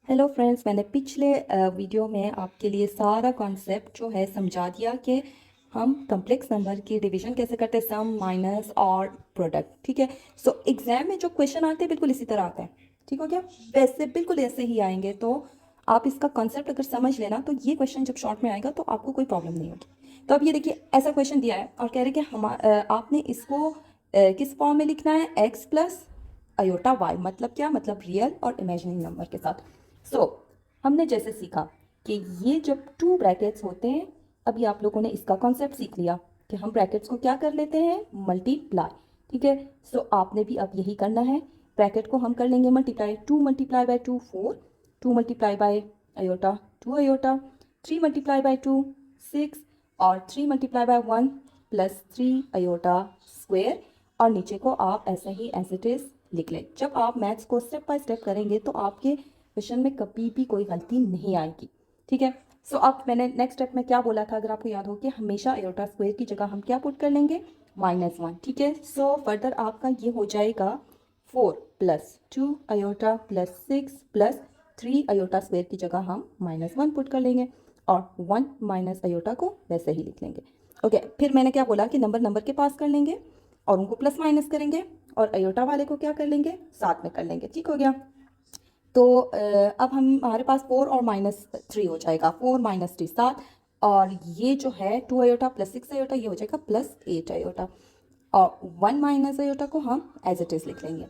Hello friends, मैंने पिछले video में आपके लिए सारा कॉन्सेप्ट जो है समझा दिया कि हम कम्प्लेक्स नंबर की डिवीजन कैसे करते हैं, सम, माइनस और प्रोडक्ट। ठीक है। सो एग्जाम में जो क्वेश्चन आते हैं बिल्कुल इसी तरह आते हैं। ठीक हो गया। वैसे बिल्कुल ऐसे ही आएंगे, तो आप इसका कॉन्सेप्ट अगर समझ लेना तो ये क्वेश्चन जब शॉर्ट में आएगा तो आपको कोई प्रॉब्लम नहीं होगी। तो अब ये देखिए, ऐसा क्वेश्चन दिया है और कह रहे हैं कि आपने इसको किस फॉर्म में लिखना है, एक्स प्लस अयोटा वाई। मतलब क्या, मतलब रियल और इमेजिनरी नंबर के साथ। हमने जैसे सीखा कि ये जब टू ब्रैकेट्स होते हैं, अभी आप लोगों ने इसका कॉन्सेप्ट सीख लिया कि हम ब्रैकेट्स को क्या कर लेते हैं, मल्टीप्लाई। ठीक है। आपने भी अब यही करना है। ब्रैकेट को हम कर लेंगे multiply. 2 multiply by 2 4, 2 multiply by iota 2 iota, 3 multiply by 2 6, और 3 multiply by 1 plus 3 iota square. और नीचे को आप ऐसे ही एज इट इज लिख लें। जब आप मैथ्स को स्टेप बाय स्टेप करेंगे तो आपके क्वेश्चन में कभी भी कोई गलती नहीं आएगी। ठीक है। अब मैंने नेक्स्ट स्टेप में क्या बोला था, अगर आपको याद हो कि हमेशा अयोटा स्क्वायर की जगह हम क्या पुट कर लेंगे, -1। ठीक है। फर्दर आपका ये हो जाएगा 4 plus 2 iota plus 6 plus 3 iota square की जगह हम -1 पुट कर लेंगे और 1 माइनस अयोटा को वैसे ही लिख लेंगे। ओके। फिर मैंने क्या बोला कि नंबर नंबर के पास कर लेंगे और उनको प्लस माइनस करेंगे और अयोटा वाले को क्या कर लेंगे, साथ में कर लेंगे। ठीक हो गया। अब हमारे पास 4 और -3 हो जाएगा, 4 माइनस 3 7। और ये जो है 2 अयोटा प्लस 6 अयोटा ये हो जाएगा +8 अयोटा, और 1 माइनस अयोटा को हम एज इट इज़ लिख लेंगे।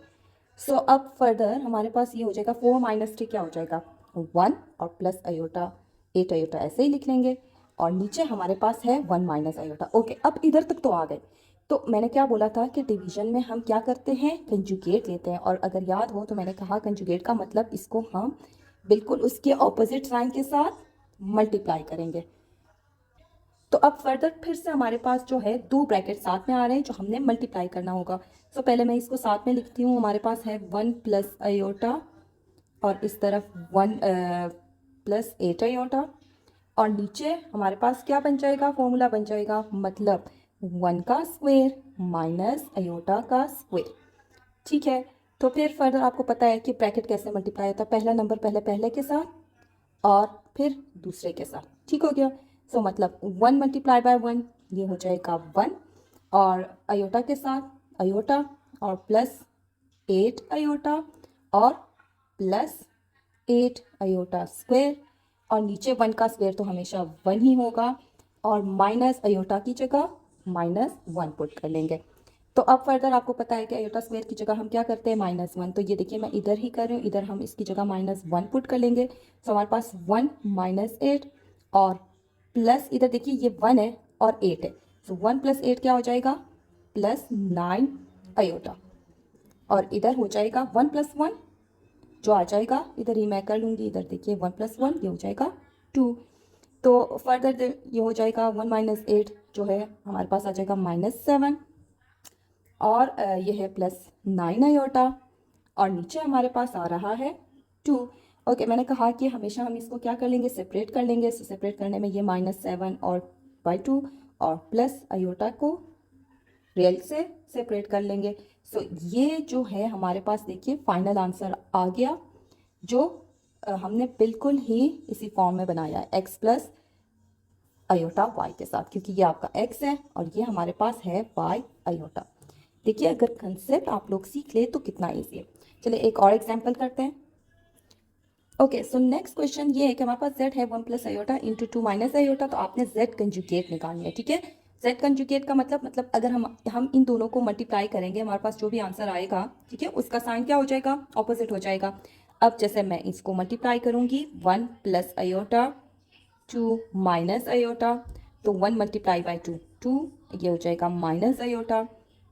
अब फर्दर हमारे पास ये हो जाएगा 4 माइनस 3 क्या हो जाएगा, 1, और प्लस अयोटा 8 अयोटा ऐसे ही लिख लेंगे। और नीचे हमारे पास है 1 माइनस अयोटा। ओके, अब इधर तक तो आ गए। तो मैंने क्या बोला था कि डिवीजन में हम क्या करते हैं, कंजुगेट लेते हैं। और अगर याद हो तो मैंने कहा कंजुगेट का मतलब इसको हम बिल्कुल उसके ऑपोजिट साइन के साथ मल्टीप्लाई करेंगे। तो अब फर्दर फिर से हमारे पास जो है दो ब्रैकेट साथ में आ रहे हैं जो हमने मल्टीप्लाई करना होगा। पहले मैं इसको साथ में लिखती हूँ। हमारे पास है 1 प्लस अयोटा और इस तरफ 1 प्लस 8 अयोटा, और नीचे हमारे पास क्या बन जाएगा, फॉर्मूला बन जाएगा, मतलब 1 का स्क्वायर माइनस अयोटा का स्क्वायर। ठीक है। तो फिर फर्दर आपको पता है कि ब्रैकेट कैसे मल्टीप्लाई होता है, पहला नंबर पहले पहले के साथ और फिर दूसरे के साथ। ठीक हो गया। मतलब 1 मल्टीप्लाई बाय 1 ये हो जाएगा 1, और अयोटा के साथ अयोटा, और प्लस 8 अयोटा, और प्लस 8 अयोटा स्क्वायर। और नीचे 1 का स्क्वायर तो हमेशा 1 ही होगा, और माइनस अयोटा की जगह -1 पुट कर लेंगे। तो अब फर्दर आपको पता है कि अयोटा स्क्वायर की जगह हम क्या करते हैं, -1। तो ये देखिए मैं इधर ही कर रही हूँ, इधर हम इसकी जगह -1 पुट कर लेंगे। हमारे पास 1 माइनस 8, और प्लस इधर देखिए ये 1 है और 8 है। 1 प्लस 8 क्या हो जाएगा, +9 अयोटा। और इधर हो जाएगा 1 प्लस 1 जो आ जाएगा, इधर ही मैं कर लूँगी, इधर देखिए 1 प्लस 1 ये हो जाएगा 2। तो फर्दर ये हो जाएगा 1 माइनस 8 जो है हमारे पास आ जाएगा -7, और ये है +9 अयोटा, और नीचे हमारे पास आ रहा है 2। ओके, मैंने कहा कि हमेशा हम इसको क्या कर लेंगे, सेपरेट कर लेंगे। सेपरेट करने में ये -7 और बाई 2 और प्लस अयोटा को रियल से सेपरेट कर लेंगे। ये जो है हमारे पास देखिए फाइनल आंसर आ गया, जो हमने बिल्कुल ही इसी फॉर्म में बनाया है, x प्लस अयोटा y के साथ, क्योंकि ये आपका x है और ये हमारे पास है y अयोटा। देखिए अगर कंसेप्ट आप लोग सीख ले तो कितना ईजी है। चलिए एक और एग्जाम्पल करते हैं। ओके, नेक्स्ट क्वेश्चन ये है कि हमारे पास z है 1 plus iota into 2 minus iota. तो आपने z कंजुगेट निकालनी है। ठीक है। z कंजुगेट का मतलब अगर हम इन दोनों को मल्टीप्लाई करेंगे, हमारे पास जो भी आंसर आएगा, ठीक है, उसका साइन क्या हो जाएगा, ऑपोजिट हो जाएगा। अब जैसे मैं इसको मल्टीप्लाई करूंगी, 1 प्लस अयोटा 2 माइनस अयोटा, तो 1 मल्टीप्लाई बाई 2 2, ये हो जाएगा माइनस अयोटा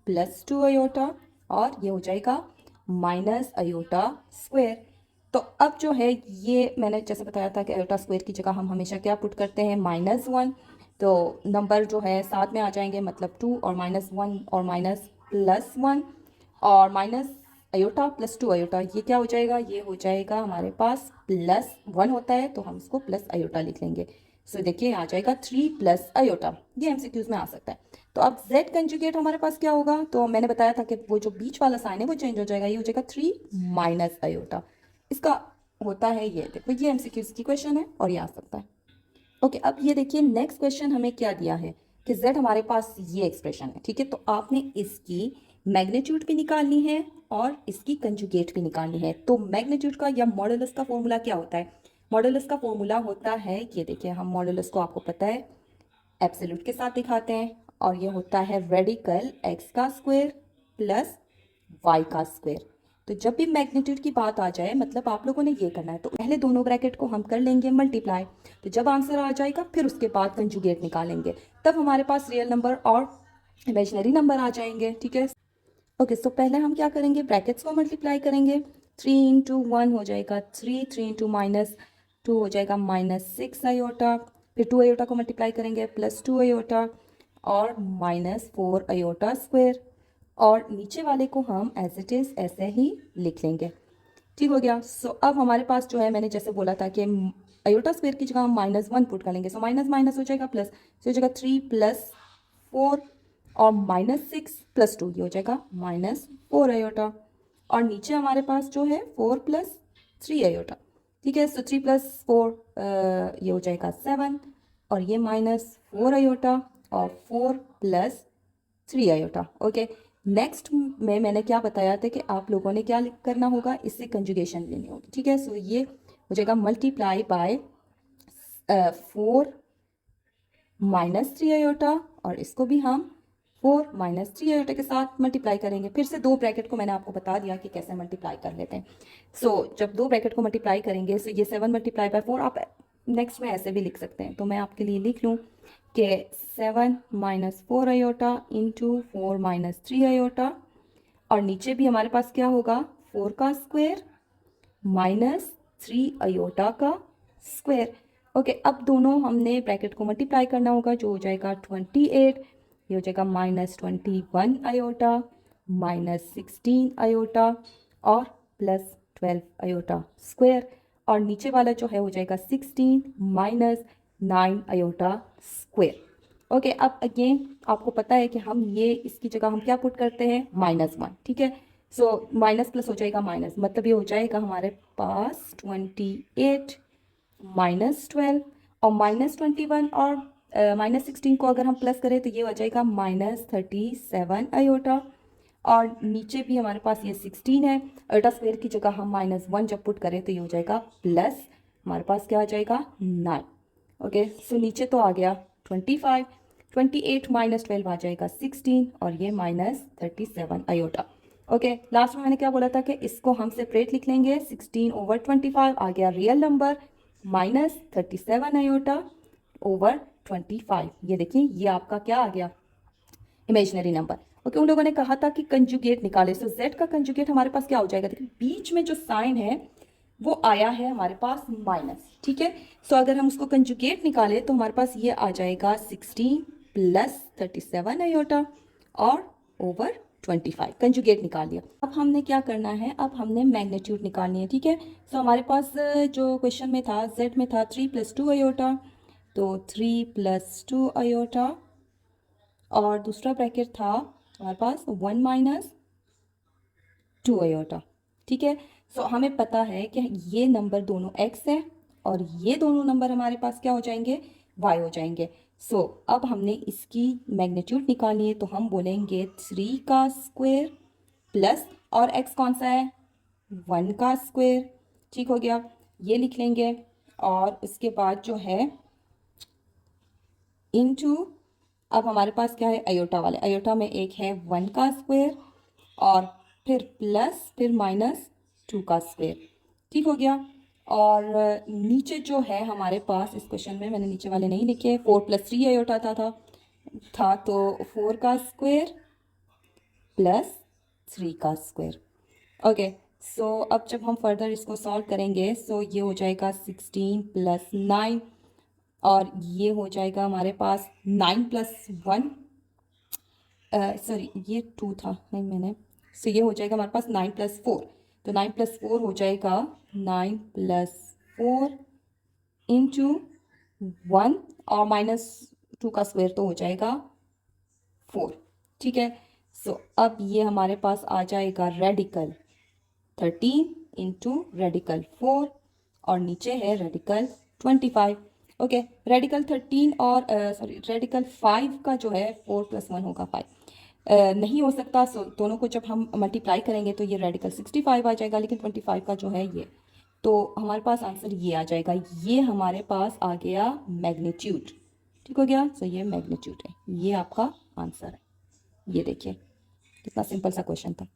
+2 अयोटा, और ये हो जाएगा माइनस अयोटा स्क्वायर। तो अब जो है ये मैंने जैसे बताया था कि अयोटा स्क्वायर की जगह हम हमेशा क्या पुट करते हैं, -1। तो नंबर जो है साथ में आ जाएंगे, मतलब 2 और -1 और माइनस +1, और माइनस अयोटा +2 अयोटा ये क्या हो जाएगा, ये हो जाएगा हमारे पास +1 होता है तो हम इसको प्लस अयोटा लिख लेंगे। देखिए आ जाएगा 3 प्लस अयोटा। ये एमसीक्यूज में आ सकता है। तो अब z कंजुगेट हमारे पास क्या होगा, तो मैंने बताया था कि वो जो बीच वाला साइन है वो चेंज हो जाएगा, ये हो जाएगा 3 माइनस अयोटा। इसका होता है ये, देखो ये एमसीक्यूज की क्वेश्चन है और ये आ सकता है। ओके, अब ये देखिए नेक्स्ट क्वेश्चन हमें क्या दिया है कि z हमारे पास ये एक्सप्रेशन है, ठीक है। तो आपने इसकी मैग्नीट्यूड भी निकालनी है और इसकी कंजुगेट भी निकालनी है। तो मैग्नीट्यूड का या मॉडुलस का फॉर्मूला क्या होता है? मॉडुलस का फॉर्मूला होता है, ये देखिए हम मॉडुलस को आपको पता है एब्सोल्यूट के साथ दिखाते हैं, और ये होता है रेडिकल x का स्क्वायर प्लस y का स्क्वायर। तो जब भी मैग्नीट्यूड की बात आ जाए मतलब आप लोगों ने ये करना है, तो पहले दोनों ब्रैकेट को हम कर लेंगे मल्टीप्लाई, तो जब आंसर आ जाएगा फिर उसके बाद कंजुगेट निकालेंगे, तब हमारे पास रियल नंबर और इमेजिनरी नंबर आ जाएंगे, ठीक है। ओके, सो पहले हम क्या करेंगे, ब्रैकेट्स को मल्टीप्लाई करेंगे। 3 × 1 हो जाएगा 3, 3 × -2 हो जाएगा -6 आयोटा, फिर 2 आयोटा को मल्टीप्लाई करेंगे +2 आयोटा और -4 आयोटा स्क्वायर, और नीचे वाले को हम एज इट इज़ ऐसे ही लिख लेंगे, ठीक हो गया। सो अब हमारे पास जो है, मैंने जैसे बोला था कि आयोटा स्क्वायर की जगह हम -1 पुट कर लेंगे, सो माइनस माइनस हो जाएगा प्लस, तो हो जाएगा 3 + 4 और -6 + 2, ये हो जाएगा -4 आयोटा, और नीचे हमारे पास जो है 4 + 3 आयोटा, ठीक है। सो 3 + 4 ये हो जाएगा 7, और ये -4 आयोटा और 4 + 3 आयोटा। ओके, नेक्स्ट में मैंने क्या बताया था कि आप लोगों ने क्या करना होगा, इससे कंजुगेशन लेनी होगी, ठीक है। सो ये हो जाएगा मल्टीप्लाई बाय 4 -3 आयोटा, और इसको भी हम 4 -3 आयोटा के साथ मल्टीप्लाई करेंगे। फिर से दो ब्रैकेट को मैंने आपको बता दिया कि कैसे मल्टीप्लाई कर लेते हैं। सो जब दो ब्रैकेट को मल्टीप्लाई करेंगे, सो ये 7 × 4, आप नेक्स्ट में ऐसे भी लिख सकते हैं, तो मैं आपके लिए लिख लूँ कि 7 -4 आयोटा इंटू 4 -3 आयोटा, और नीचे भी हमारे पास क्या होगा, 4 का स्क्वायर -3 आयोटा का स्क्वायर। ओके, अब दोनों हमने ब्रैकेट को मल्टीप्लाई करना होगा, जो हो जाएगा 28, ये हो जाएगा -21 आयोटा, -16 आयोटा और +12 आयोटा स्क्वायर, और नीचे वाला जो है हो जाएगा 16 -9 आयोटा स्क्वायर। ओके, अब अगेन आपको पता है कि हम ये इसकी जगह हम क्या पुट करते हैं, -1, ठीक है। सो माइनस प्लस हो जाएगा माइनस, मतलब ये हो जाएगा हमारे पास 28 -12 और -21 और -16 को अगर हम प्लस करें तो ये हो जाएगा -37 आयोटा, और नीचे भी हमारे पास ये 16 है, आयोटा स्क्वायर की जगह हम -1 जब पुट करें तो ये हो जाएगा प्लस, हमारे पास क्या आ जाएगा 9। ओके, सो नीचे तो आ गया 25, 28 -12 आ जाएगा 16, और ये -37 आयोटा। ओके, लास्ट में मैंने क्या बोला था कि इसको हम सेपरेट लिख लेंगे, 16/25 आ गया रियल नंबर, -37 आयोटा ओवर 25, ये देखिए ये आपका क्या आ गया, इमेजिनरी नंबर। ओके, उन लोगों ने कहा था कि कंजुगेट निकाले, सो जेड का कंजुगेट हमारे पास क्या हो जाएगा, देखिए बीच में जो साइन है वो आया है हमारे पास माइनस, ठीक है। सो अगर हम उसको कंजुगेट निकाले तो हमारे पास ये आ जाएगा 16 + 37 आयोटा और ओवर 25, कंजुगेट निकाल लिया। अब हमने क्या करना है, अब हमने मैग्नीट्यूड निकालनी है, ठीक है। सो हमारे पास जो क्वेश्चन में था, जेड में था 3 + 2 आयोटा, तो 3 + 2 आयोटा, और दूसरा ब्रैकेट था हमारे पास 1 - 2 आयोटा, ठीक है। सो हमें पता है कि ये नंबर दोनों x है और ये दोनों नंबर हमारे पास क्या हो जाएंगे, y हो जाएंगे। सो अब हमने इसकी मैग्नीट्यूड निकालनी है, तो हम बोलेंगे 3 का स्क्वायर प्लस, और x कौन सा है, 1 का स्क्वायर, ठीक हो गया, ये लिख लेंगे, और उसके बाद जो है इनटू, अब हमारे पास क्या है, अयोटा वाले, अयोटा में एक है 1 का स्क्वायर और फिर प्लस फिर -2 का स्क्वायर, ठीक हो गया। और नीचे जो है हमारे पास इस क्वेश्चन में मैंने नीचे वाले नहीं लिखे, 4 + 3 अयोटा था तो 4 का स्क्वायर प्लस 3 का स्क्वायर। ओके, सो अब जब हम फर्दर इसको सॉल्व करेंगे, सो ये हो जाएगा 16 + 9, और ये हो जाएगा हमारे पास 9 + 1, सॉरी ये 2 था, नहीं मैंने, सो ये हो जाएगा हमारे पास 9 + 4, तो 9 + 4 हो जाएगा 9 + 4 इंटू 1 और -2 का स्क्वायर तो हो जाएगा 4, ठीक है। सो अब ये हमारे पास आ जाएगा रेडिकल 13 इंटू रेडिकल 4, और नीचे है रेडिकल 25। ओके, रेडिकल 13 और रेडिकल 5 का जो है 4 + 1 होगा 5। नहीं हो सकता, सो दोनों को जब हम मल्टीप्लाई करेंगे तो ये रेडिकल 65 आ जाएगा, लेकिन 25 का जो है ये, तो हमारे पास आंसर ये आ जाएगा। ये हमारे पास आ गया मैग्नीट्यूड। ठीक हो गया, सो ये मैग्नीट्यूड है, ये आपका आंसर है। ये देखिए कितना सिंपल सा क्वेश्चन था।